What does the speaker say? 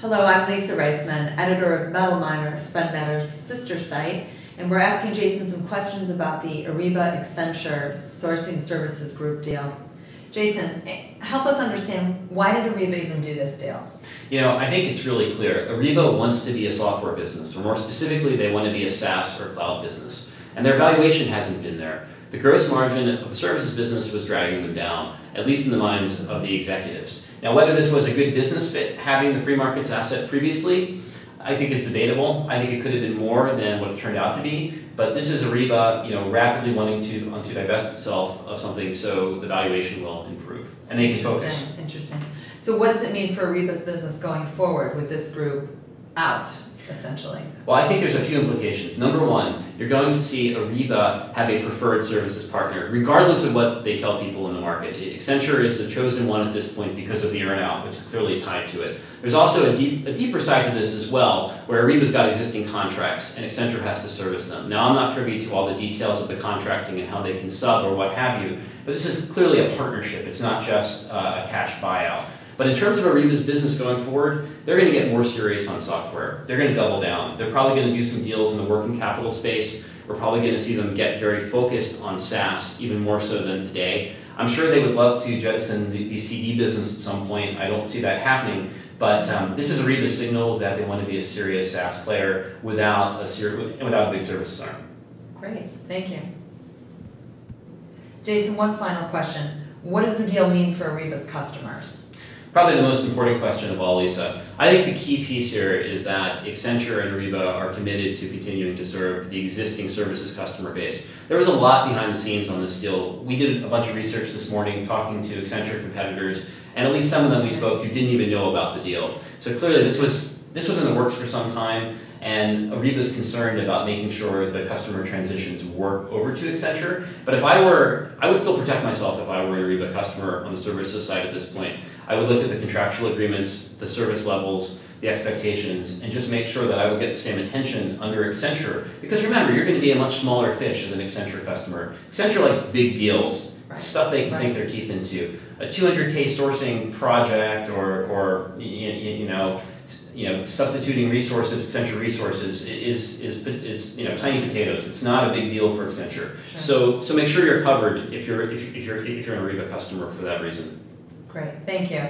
Hello, I'm Lisa Reisman, editor of Metal Miner, SpendMetter's sister site, and we're asking Jason some questions about the Ariba Accenture Sourcing Services Group deal. Jason, help us understand, why did Ariba even do this deal? You know, I think it's really clear. Ariba wants to be a software business, or more specifically, they want to be a SaaS or cloud business. And their valuation hasn't been there. The gross margin of the services business was dragging them down, at least in the minds of the executives. Now, whether this was a good business fit, having the free markets asset previously, I think is debatable. I think it could have been more than what it turned out to be. But this is Ariba, rapidly wanting to divest itself of something so the valuation will improve and they can focus. Interesting. So what does it mean for Ariba's business going forward with this group out, essentially? Well, I think there's a few implications. Number one, you're going to see Ariba have a preferred services partner, regardless of what they tell people in the market. Accenture is the chosen one at this point because of the earn-out, which is clearly tied to it. There's also a deeper side to this as well, where Ariba's got existing contracts and Accenture has to service them. Now, I'm not privy to all the details of the contracting and how they can sub or what have you, but this is clearly a partnership. It's not just a cash buyout. But in terms of Ariba's business going forward, they're going to get more serious on software. They're going to double down. They're probably going to do some deals in the working capital space. We're probably going to see them get very focused on SaaS, even more so than today. I'm sure they would love to jettison the CD business at some point. I don't see that happening. But this is Ariba's signal that they want to be a serious SaaS player without a big services arm. Great, thank you. Jason, one final question. What does the deal mean for Ariba's customers? Probably the most important question of all, Lisa. I think the key piece here is that Accenture and Ariba are committed to continuing to serve the existing services customer base. There was a lot behind the scenes on this deal. We did a bunch of research this morning talking to Accenture competitors, and at least some of them we spoke to didn't even know about the deal. So clearly this was in the works for some time, and Ariba's concerned about making sure the customer transitions work over to Accenture. But if I would still protect myself if I were an Ariba customer on the services side at this point. I would look at the contractual agreements, the service levels, the expectations, and just make sure that I would get the same attention under Accenture. Because remember, you're going to be a much smaller fish as an Accenture customer. Accenture likes big deals, stuff they can sink their teeth into. A 200K sourcing project or substituting resources, Accenture resources is tiny potatoes. It's not a big deal for Accenture. Sure. So make sure you're covered if you're an Ariba customer for that reason. Great, thank you.